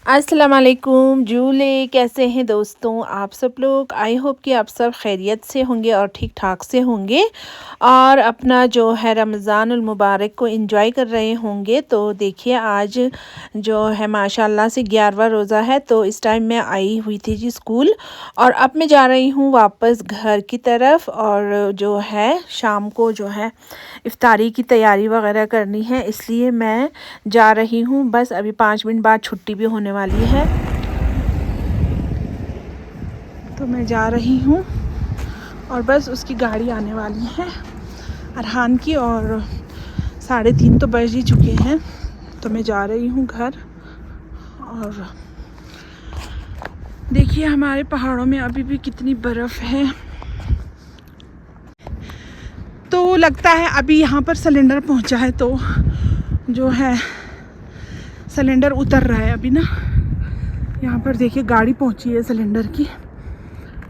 अस्सलाम वालेकुम जूले, कैसे हैं दोस्तों आप सब लोग। आई होप कि आप सब खैरियत से होंगे और ठीक ठाक से होंगे और अपना जो है रमज़ानुल मुबारक को एंजॉय कर रहे होंगे। तो देखिए आज जो है माशाल्लाह से 11वां रोज़ा है। तो इस टाइम मैं आई हुई थी जी स्कूल और अब मैं जा रही हूँ वापस घर की तरफ। और जो है शाम को जो है इफ्तारी की तैयारी वगैरह करनी है, इसलिए मैं जा रही हूँ। बस अभी 5 मिनट बाद छुट्टी भी होने वाली है, तो मैं जा रही हूँ और बस उसकी गाड़ी आने वाली है अरहान की, और 3:30 तो बज ही चुके हैं। तो मैं जा रही हूँ घर। और देखिए हमारे पहाड़ों में अभी भी कितनी बर्फ़ है। तो लगता है अभी यहाँ पर सिलेंडर पहुँचा है, तो जो है सिलेंडर उतर रहा है अभी ना। यहाँ पर देखिए गाड़ी पहुँची है सिलेंडर की,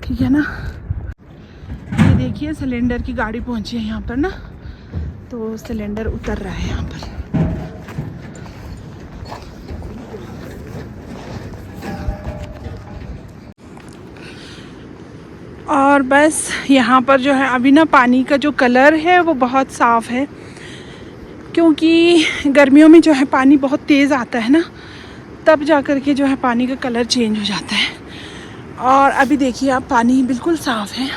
ठीक है ना। ये देखिए सिलेंडर की गाड़ी पहुँची है यहाँ पर ना, तो सिलेंडर उतर रहा है यहाँ पर। और बस यहाँ पर जो है अभी ना पानी का जो कलर है वो बहुत साफ़ है, क्योंकि गर्मियों में जो है पानी बहुत तेज़ आता है ना, तब जा कर के जो है पानी का कलर चेंज हो जाता है। और अभी देखिए आप पानी बिल्कुल साफ़ है।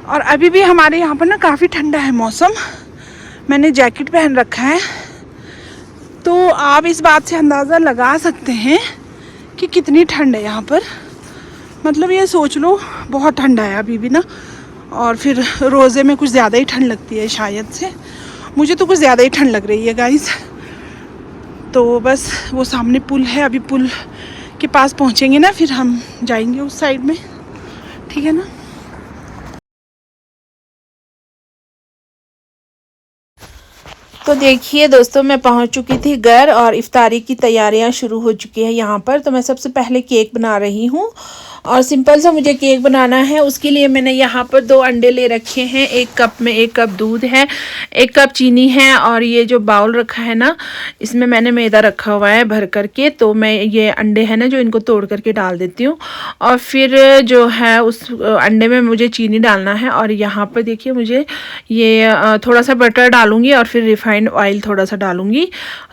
और अभी भी हमारे यहाँ पर ना काफ़ी ठंडा है मौसम। मैंने जैकेट पहन रखा है, तो आप इस बात से अंदाज़ा लगा सकते हैं कि कितनी ठंड है यहाँ पर। मतलब ये सोच लो बहुत ठंडा है अभी भी ना। और फिर रोज़े में कुछ ज़्यादा ही ठंड लगती है शायद से। मुझे तो कुछ ज़्यादा ही ठंड लग रही है गाइस। तो बस वो सामने पुल है, अभी पुल के पास पहुँचेंगे ना, फिर हम जाएंगे उस साइड में, ठीक है ना। तो देखिए दोस्तों मैं पहुंच चुकी थी घर और इफ्तारी की तैयारियां शुरू हो चुकी है यहाँ पर। तो मैं सबसे पहले केक बना रही हूँ और सिंपल सा मुझे केक बनाना है। उसके लिए मैंने यहाँ पर 2 अंडे ले रखे हैं। 1 कप में 1 कप दूध है, 1 कप चीनी है, और ये जो बाउल रखा है ना, इसमें मैंने मैदा रखा हुआ है भर करके। तो मैं ये अंडे हैं ना जो, इनको तोड़ करके डाल देती हूँ और फिर जो है उस अंडे में मुझे चीनी डालना है। और यहाँ पर देखिए मुझे ये थोड़ा सा बटर डालूँगी और फिर रिफाइंड ऑयल थोड़ा सा डालूँगी।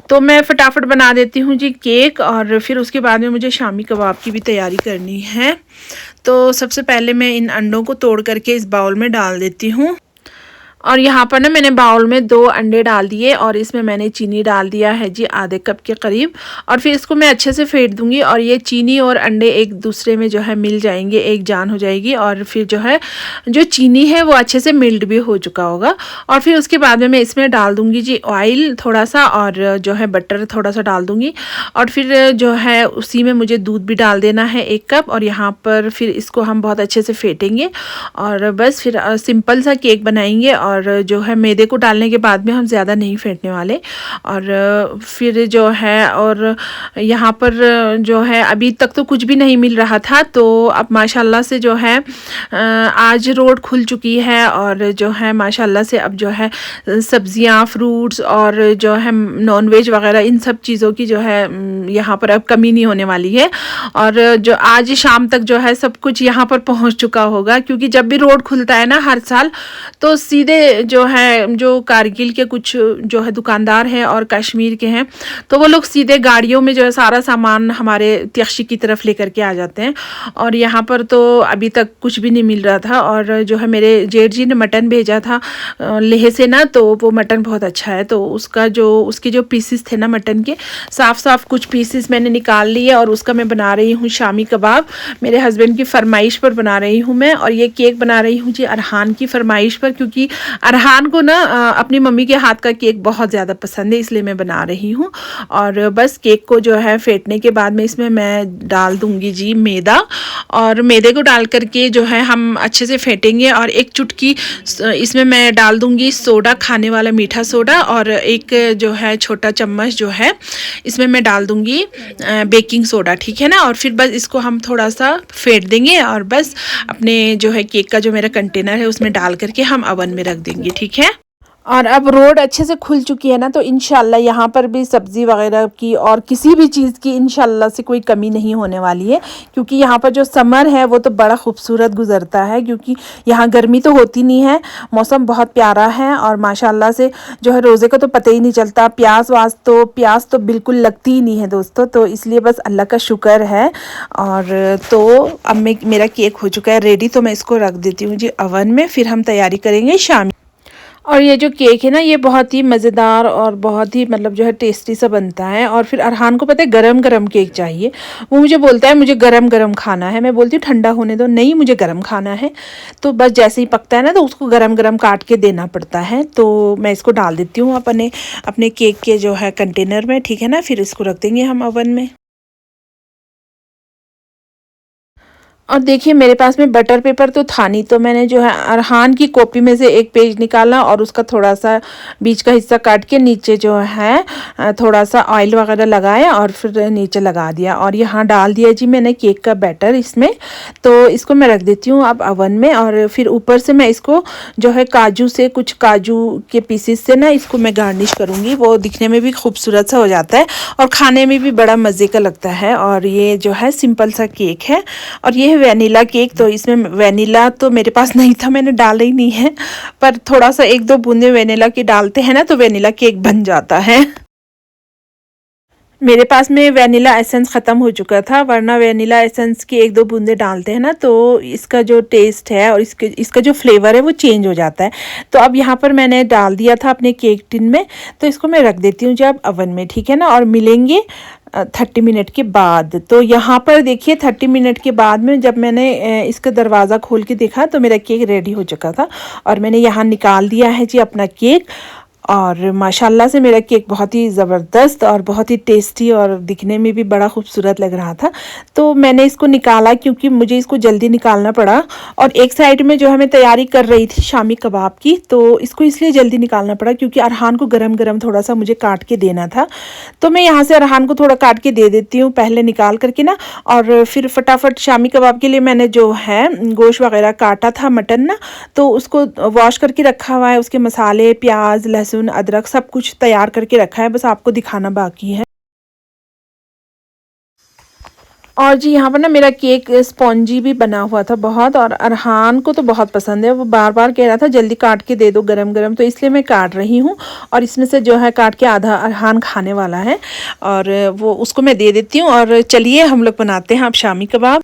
तो मैं फटाफट बना देती हूँ जी केक। और फिर उसके बाद में मुझे शामी कबाब की भी तैयारी करनी है। तो सबसे पहले मैं इन अंडों को तोड़ करके इस बाउल में डाल देती हूँ। और यहाँ पर ना मैंने बाउल में 2 अंडे डाल दिए और इसमें मैंने चीनी डाल दिया है जी आधे कप के करीब। और फिर इसको मैं अच्छे से फेंट दूंगी और ये चीनी और अंडे एक दूसरे में जो है मिल जाएंगे, एक जान हो जाएगी। और फिर जो है जो चीनी है वो अच्छे से मेल्ट भी हो चुका होगा। और फिर उसके बाद में मैं इसमें डाल दूंगी जी ऑयल थोड़ा सा, और जो है बटर थोड़ा सा डाल दूंगी। और फिर जो है उसी में मुझे दूध भी डाल देना है 1 कप। और यहाँ पर फिर इसको हम बहुत अच्छे से फेंटेंगे और बस फिर सिंपल सा केक बनाएंगे। और जो है मैदे को डालने के बाद में हम ज़्यादा नहीं फेंटने वाले। और फिर जो है, और यहाँ पर जो है अभी तक तो कुछ भी नहीं मिल रहा था, तो अब माशाल्लाह से जो है आज रोड खुल चुकी है। और जो है माशाल्लाह से अब जो है सब्जियाँ, फ्रूट्स और जो है नॉन वेज वगैरह, इन सब चीज़ों की जो है यहाँ पर अब कमी नहीं होने वाली है। और जो आज शाम तक जो है सब कुछ यहाँ पर पहुँच चुका होगा, क्योंकि जब भी रोड खुलता है ना हर साल, तो सीधे जो है जो कारगिल के कुछ जो है दुकानदार हैं और कश्मीर के हैं, तो वो लोग सीधे गाड़ियों में जो है सारा सामान हमारे त्यक्षी की तरफ लेकर के आ जाते हैं। और यहाँ पर तो अभी तक कुछ भी नहीं मिल रहा था। और जो है मेरे जेठ जी ने मटन भेजा था लेह से ना, तो वो मटन बहुत अच्छा है। तो उसके जो पीसेस थे ना मटन के, साफ साफ कुछ पीसेस मैंने निकाल लिए और उसका मैं बना रही हूँ शामी कबाब। मेरे हस्बैंड की फरमाइश पर बना रही हूँ मैं। और ये केक बना रही हूँ जी अरहान की फरमाइश पर, क्योंकि अरहान को ना अपनी मम्मी के हाथ का केक बहुत ज़्यादा पसंद है, इसलिए मैं बना रही हूँ। और बस केक को जो है फेंटने के बाद में इसमें मैं डाल दूँगी जी मैदा। और मैदे को डाल करके जो है हम अच्छे से फेंटेंगे। और 1 चुटकी इसमें मैं डाल दूँगी सोडा, खाने वाला मीठा सोडा। और 1 जो है छोटा चम्मच जो है इसमें मैं डाल दूँगी बेकिंग सोडा, ठीक है ना। और फिर बस इसको हम थोड़ा सा फेंट देंगे और बस अपने जो है केक का जो मेरा कंटेनर है उसमें डाल करके हम अवन में रख देंगे, ठीक है। और अब रोड अच्छे से खुल चुकी है ना, तो इंशाल्लाह यहाँ पर भी सब्ज़ी वगैरह की और किसी भी चीज़ की इंशाल्लाह से कोई कमी नहीं होने वाली है। क्योंकि यहाँ पर जो समर है वो तो बड़ा खूबसूरत गुज़रता है, क्योंकि यहाँ गर्मी तो होती नहीं है, मौसम बहुत प्यारा है और माशाल्लाह से जो है रोज़े का तो पता ही नहीं चलता। प्यास तो बिल्कुल लगती ही नहीं है दोस्तों, तो इसलिए बस अल्लाह का शुक्र है। और तो अब मेरा केक हो चुका है रेडी, तो मैं इसको रख देती हूँ जी अवन में, फिर हम तैयारी करेंगे शाम। और ये जो केक है ना, ये बहुत ही मज़ेदार और बहुत ही मतलब जो है टेस्टी सा बनता है। और फिर अरहान को पता है गरम गरम केक चाहिए, वो मुझे बोलता है मुझे गरम गरम खाना है। मैं बोलती हूँ ठंडा होने दो, नहीं मुझे गरम खाना है। तो बस जैसे ही पकता है ना, तो उसको गरम गरम काट के देना पड़ता है। तो मैं इसको डाल देती हूँ अपने अपने केक के जो है कंटेनर में, ठीक है ना। फिर इसको रख देंगे हम ओवन में। और देखिए मेरे पास में बटर पेपर तो था नहीं, तो मैंने जो है अरहान की कॉपी में से एक पेज निकाला और उसका थोड़ा सा बीच का हिस्सा काट के नीचे जो है थोड़ा सा ऑयल वगैरह लगाया और फिर नीचे लगा दिया। और यहाँ डाल दिया जी मैंने केक का बैटर इसमें। तो इसको मैं रख देती हूँ अब अवन में। और फिर ऊपर से मैं इसको जो है काजू से, कुछ काजू के पीसेस से ना इसको मैं गार्निश करूँगी। वो दिखने में भी खूबसूरत सा हो जाता है और खाने में भी बड़ा मज़े का लगता है। और ये जो है सिंपल सा केक है। और ये वेनिला केक, तो इसमें वेनिला तो मेरे पास नहीं था, मैंने डाला ही नहीं है। पर थोड़ा सा एक दो बूंदे वेनिला की डालते हैं ना, तो वेनिला केक बन जाता है। मेरे पास में वेनिला एसेंस ख़त्म हो चुका था, वरना वेनिला एसेंस की एक दो बूंदे डालते हैं ना, तो इसका जो टेस्ट है और इसका जो फ्लेवर है वो चेंज हो जाता है। तो अब यहाँ पर मैंने डाल दिया था अपने केक टिन में, तो इसको मैं रख देती हूँ जब अवन में, ठीक है ना। और मिलेंगे 30 मिनट के बाद। तो यहाँ पर देखिए 30 मिनट के बाद में जब मैंने इसका दरवाज़ा खोल के देखा, तो मेरा केक रेडी हो चुका था। और मैंने यहाँ निकाल दिया है जी अपना केक। और माशाल्लाह से मेरा केक बहुत ही ज़बरदस्त और बहुत ही टेस्टी और दिखने में भी बड़ा खूबसूरत लग रहा था। तो मैंने इसको निकाला क्योंकि मुझे इसको जल्दी निकालना पड़ा। और एक साइड में जो है मैं तैयारी कर रही थी शामी कबाब की, तो इसको इसलिए जल्दी निकालना पड़ा क्योंकि अरहान को गरम गरम थोड़ा सा मुझे काट के देना था। तो मैं यहाँ से अरहान को थोड़ा काट के दे देती हूँ पहले निकाल करके ना। और फिर फटाफट शामी कबाब के लिए मैंने जो है गोश्त वगैरह काटा था, मटन ना, तो उसको वॉश करके रखा हुआ है। उसके मसाले, प्याज, लहसुन, अदरक सब कुछ तैयार करके रखा है, बस आपको दिखाना बाकी है। और जी यहाँ पर ना मेरा केक स्पॉन्जी भी बना हुआ था बहुत, और अरहान को तो बहुत पसंद है। वो बार बार कह रहा था जल्दी काट के दे दो गरम गरम, तो इसलिए मैं काट रही हूँ। और इसमें से जो है काट के आधा अरहान खाने वाला है और वो उसको मैं दे देती हूँ। और चलिए हम लोग बनाते हैं अब शामी कबाब।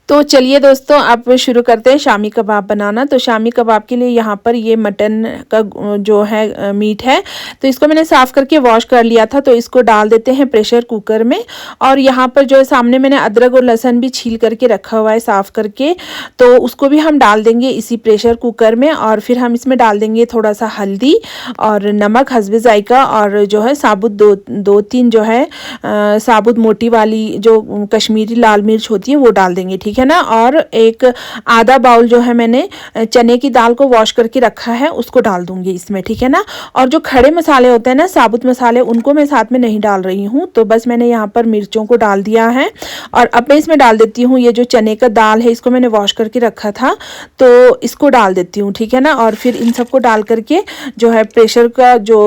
तो चलिए दोस्तों अब शुरू करते हैं शामी कबाब बनाना। तो शामी कबाब के लिए यहाँ पर ये मटन का जो है मीट है, तो इसको मैंने साफ़ करके वॉश कर लिया था। तो इसको डाल देते हैं प्रेशर कुकर में। और यहाँ पर जो है सामने मैंने अदरक और लहसुन भी छील करके रखा हुआ है साफ़ करके, तो उसको भी हम डाल देंगे इसी प्रेशर कुकर में। और फिर हम इसमें डाल देंगे थोड़ा सा हल्दी और नमक हस्बे जायका, और जो है साबुत दो तीन जो है साबुत मोटी वाली जो कश्मीरी लाल मिर्च होती है वो डाल देंगे, ठीक है ना। और एक आधा बाउल जो है मैंने चने की दाल को वॉश करके रखा है, उसको डाल दूंगी इसमें, ठीक है ना। और जो खड़े मसाले होते हैं ना, साबुत मसाले, उनको मैं साथ में नहीं डाल रही हूँ। तो बस मैंने यहाँ पर मिर्चों को डाल दिया है। और अब मैं इसमें डाल देती हूँ ये जो चने का दाल है, इसको मैंने वॉश करके रखा था, तो इसको डाल देती हूँ, ठीक है ना। और फिर इन सबको डाल करके जो है प्रेशर का जो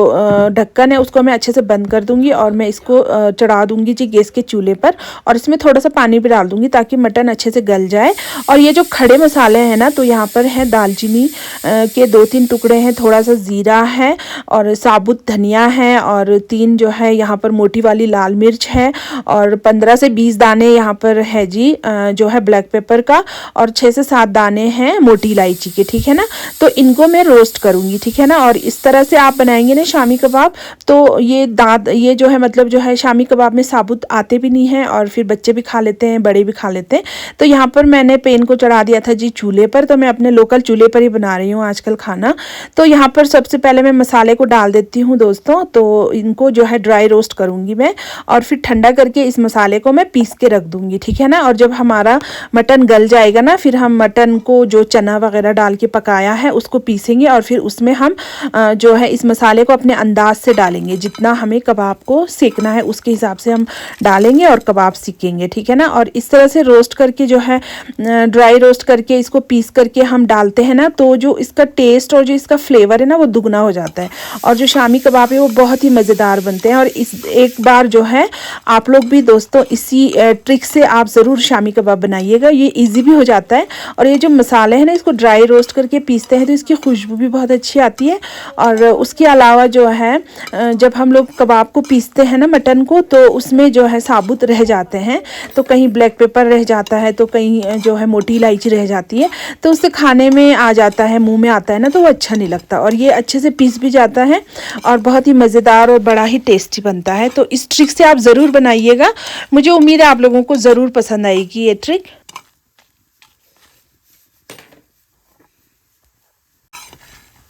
ढक्कन है उसको मैं अच्छे से बंद कर दूंगी। और मैं इसको चढ़ा दूंगी जी गैस के चूल्हे पर। और इसमें थोड़ा सा पानी भी डाल दूंगी ताकि मटन अच्छे से गल जाए। और ये जो खड़े मसाले हैं ना, तो यहाँ पर है दालचीनी के 2-3 टुकड़े हैं, थोड़ा सा ज़ीरा है और साबुत धनिया है, और 3 जो है यहाँ पर मोटी वाली लाल मिर्च है, और 15 से 20 दाने यहाँ पर है जी जो है ब्लैक पेपर का, और 6 से 7 दाने हैं मोटी इलायची के, ठीक है ना। तो इनको मैं रोस्ट करूँगी, ठीक है ना। और इस तरह से आप बनाएंगे ना शामी कबाब, तो ये जो है मतलब जो है शामी कबाब में साबुत आते भी नहीं हैं, और फिर बच्चे भी खा लेते हैं, बड़े भी खा लेते हैं। तो यहाँ पर मैंने पेन को चढ़ा दिया था जी चूल्हे पर। तो मैं अपने लोकल चूल्हे पर ही बना रही हूँ आजकल खाना। तो यहाँ पर सबसे पहले मैं मसाले को डाल देती हूँ दोस्तों। तो इनको जो है ड्राई रोस्ट करूँगी मैं, और फिर ठंडा करके इस मसाले को मैं पीस के रख दूँगी, ठीक है ना। और जब हमारा मटन गल जाएगा ना, फिर हम मटन को जो चना वगैरह डाल के पकाया है उसको पीसेंगे, और फिर उसमें हम जो है इस मसाले को अपने अंदाज से डालेंगे, जितना हमें कबाब को सेकना है उसके हिसाब से हम डालेंगे और कबाब सीखेंगे, ठीक है ना। और इस तरह से रोस्ट करके जो जो है ड्राई रोस्ट करके इसको पीस करके हम डालते हैं ना, तो जो इसका टेस्ट और जो इसका फ्लेवर है ना वो दुगना हो जाता है। और जो शामी कबाब है वो बहुत ही मज़ेदार बनते हैं। और इस एक बार जो है आप लोग भी दोस्तों इसी ट्रिक से आप ज़रूर शामी कबाब बनाइएगा। ये ईजी भी हो जाता है। और ये जो मसाले हैं ना, इसको ड्राई रोस्ट करके पीसते हैं तो इसकी खुशबू भी बहुत अच्छी आती है। और उसके अलावा जो है जब हम लोग कबाब को पीसते हैं ना मटन को, तो उसमें जो है साबुत रह जाते हैं, तो कहीं ब्लैक पेपर रह जाता है, तो कहीं जो है मोटी इलायची रह जाती है, तो उससे खाने में आ जाता है, मुंह में आता है ना, तो वो अच्छा नहीं लगता। और ये अच्छे से पीस भी जाता है और बहुत ही मज़ेदार और बड़ा ही टेस्टी बनता है। तो इस ट्रिक से आप ज़रूर बनाइएगा। मुझे उम्मीद है आप लोगों को ज़रूर पसंद आएगी ये ट्रिक।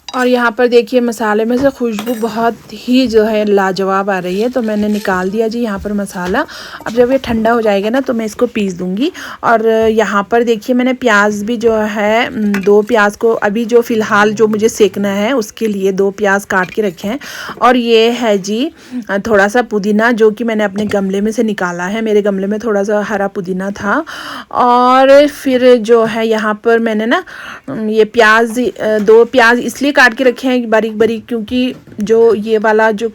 और यहाँ पर देखिए मसाले में से खुशबू बहुत ही जो है लाजवाब आ रही है, तो मैंने निकाल दिया जी यहाँ पर मसाला। अब जब ये ठंडा हो जाएगा ना तो मैं इसको पीस दूँगी। और यहाँ पर देखिए मैंने प्याज भी जो है 2 प्याज को अभी जो फ़िलहाल जो मुझे सेकना है उसके लिए 2 प्याज काट के रखे हैं। और ये है जी थोड़ा सा पुदीना जो कि मैंने अपने गमले में से निकाला है। मेरे गमले में थोड़ा सा हरा पुदीना था। और फिर जो है यहाँ पर मैंने ना ये प्याज 2 प्याज इसलिए काट के रखे हैं बारीक बारीक, क्योंकि जो ये वाला जो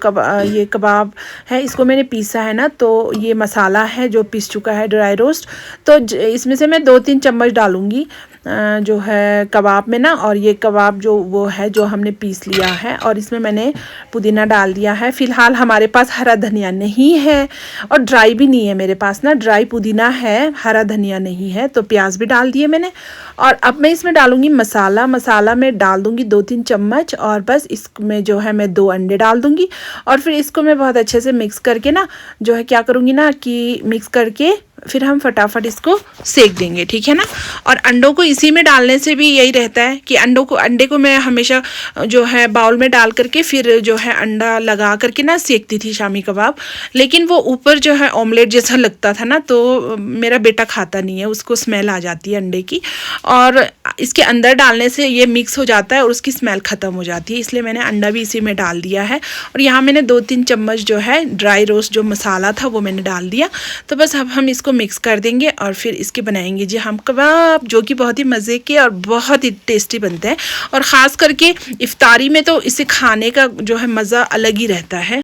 ये कबाब है इसको मैंने पीसा है ना, तो ये मसाला है जो पीस चुका है ड्राई रोस्ट, तो इसमें से मैं 2-3 चम्मच डालूँगी जो है कबाब में ना। और ये कबाब जो वो है जो हमने पीस लिया है, और इसमें मैंने पुदीना डाल दिया है। फ़िलहाल हमारे पास हरा धनिया नहीं है और ड्राई भी नहीं है मेरे पास ना, ड्राई पुदीना है, हरा धनिया नहीं है। तो प्याज भी डाल दिए मैंने। और अब मैं इसमें डालूँगी मसाला में डाल दूँगी 2-3 चम्मच, और बस इसमें जो है मैं 2 अंडे डाल दूँगी। और फिर इसको मैं बहुत अच्छे से मिक्स करके ना जो है क्या करूँगी ना कि मिक्स करके फिर हम फटाफट इसको सेक देंगे, ठीक है ना। और अंडों को इसी में डालने से भी यही रहता है कि अंडे को मैं हमेशा जो है बाउल में डाल करके फिर जो है अंडा लगा करके ना सेकती थी शामी कबाब, लेकिन वो ऊपर जो है ऑमलेट जैसा लगता था ना, तो मेरा बेटा खाता नहीं है, उसको स्मेल आ जाती है अंडे की। और इसके अंदर डालने से ये मिक्स हो जाता है और उसकी स्मेल ख़त्म हो जाती है, इसलिए मैंने अंडा भी इसी में डाल दिया है। और यहाँ मैंने 2-3 चम्मच जो है ड्राई रोस्ट जो मसाला था वो मैंने डाल दिया। तो बस अब हम इसको मिक्स कर देंगे और फिर इसके बनाएंगे जी हम कबाब, जो कि बहुत ही मज़े के और बहुत ही टेस्टी बनते हैं। और ख़ास करके इफ्तारी में तो इसे खाने का जो है मज़ा अलग ही रहता है।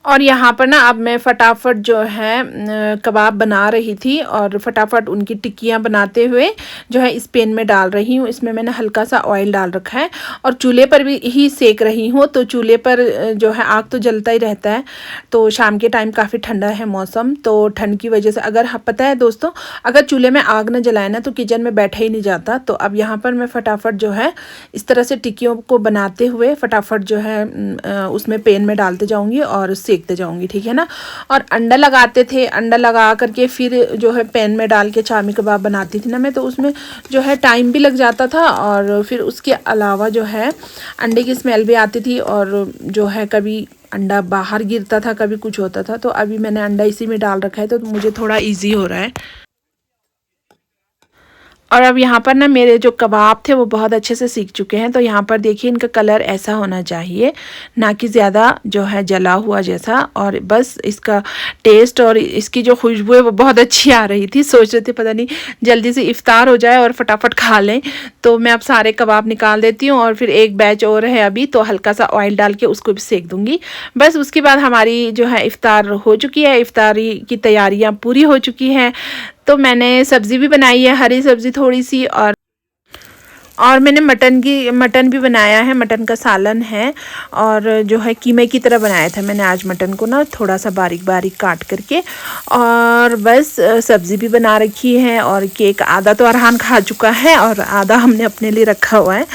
और यहाँ पर ना अब मैं फटाफट जो है कबाब बना रही थी, और फटाफट उनकी टिक्कियाँ बनाते हुए जो है इस पैन में डाल रही हूँ। इसमें मैंने हल्का सा ऑयल डाल रखा है और चूल्हे पर भी ही सेक रही हूँ। तो चूल्हे पर जो है आग तो जलता ही रहता है। तो शाम के टाइम काफ़ी ठंडा है मौसम, तो ठंड की वजह से अगर पता है दोस्तों, अगर चूल्हे में आग न जलाए ना तो किचन में बैठा ही नहीं जाता। तो अब यहाँ पर मैं फटाफट जो है इस तरह से टिक्कियों को बनाते हुए फटाफट जो है उसमें पैन में डालते जाऊँगी और सेकते जाऊंगी, ठीक है ना। और अंडा लगाते थे, अंडा लगा करके फिर जो है पैन में डाल के शामी कबाब बनाती थी ना मैं, तो उसमें जो है टाइम भी लग जाता था और फिर उसके अलावा जो है अंडे की स्मेल भी आती थी, और जो है कभी अंडा बाहर गिरता था, कभी कुछ होता था। तो अभी मैंने अंडा इसी में डाल रखा है तो मुझे थोड़ा ईजी हो रहा है। और अब यहाँ पर ना मेरे जो कबाब थे वो बहुत अच्छे से सीख चुके हैं। तो यहाँ पर देखिए इनका कलर ऐसा होना चाहिए, ना कि ज़्यादा जो है जला हुआ जैसा। और बस इसका टेस्ट और इसकी जो खुशबू है वो बहुत अच्छी आ रही थी। सोच रहे थे पता नहीं जल्दी से इफ्तार हो जाए और फटाफट खा लें। तो मैं अब सारे कबाब निकाल देती हूँ और फिर एक बैच और है अभी, तो हल्का सा ऑयल डाल के उसको भी सेक दूँगी। बस उसके बाद हमारी जो है इफ्तार हो चुकी है, इफ्तारी की तैयारियाँ पूरी हो चुकी हैं। तो मैंने सब्ज़ी भी बनाई है, हरी सब्ज़ी थोड़ी सी, और मैंने मटन भी बनाया है, मटन का सालन है। और जो है कीमे की तरह बनाया था मैंने आज मटन को ना थोड़ा सा बारीक बारीक काट करके। और बस सब्ज़ी भी बना रखी है, और केक आधा तो अरहान खा चुका है और आधा हमने अपने लिए रखा हुआ है।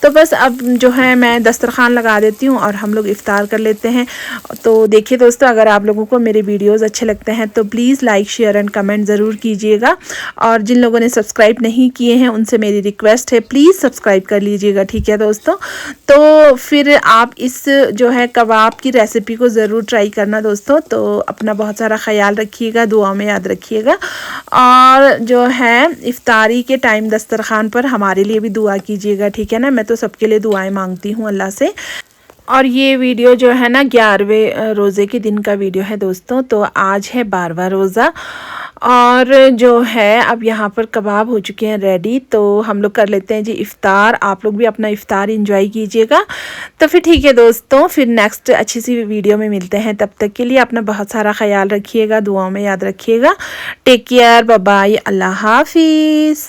तो बस अब जो है मैं दस्तरखान लगा देती हूँ और हम लोग इफ़्तार कर लेते हैं। तो देखिए दोस्तों, अगर आप लोगों को मेरे वीडियोज़ अच्छे लगते हैं तो please like share and comment ज़रूर कीजिएगा। और जिन लोगों ने सब्सक्राइब नहीं किए हैं उनसे मेरी रिक्वेस्ट है, प्लीज़ सब्सक्राइब कर लीजिएगा, ठीक है दोस्तों। तो फिर आप इस जो है कबाब की रेसिपी को ज़रूर ट्राई करना दोस्तों। तो अपना बहुत सारा ख्याल रखिएगा, दुआ में याद रखिएगा। और जो है इफ्तारी के टाइम दस्तरखान पर हमारे लिए भी दुआ कीजिएगा, ठीक है ना। मैं तो सबके लिए दुआएं मांगती हूँ अल्लाह से। और ये वीडियो जो है ना 11वें रोज़े के दिन का वीडियो है दोस्तों। तो आज है 12वां रोज़ा, और जो है अब यहाँ पर कबाब हो चुके हैं रेडी, तो हम लोग कर लेते हैं जी इफ़्तार। आप लोग भी अपना इफ़्तार एंजॉय कीजिएगा। तो फिर ठीक है दोस्तों, फिर नेक्स्ट अच्छी सी वीडियो में मिलते हैं। तब तक के लिए अपना बहुत सारा ख्याल रखिएगा, दुआओं में याद रखिएगा। टेक केयर, बाय बाय, अल्लाह हाफिज़।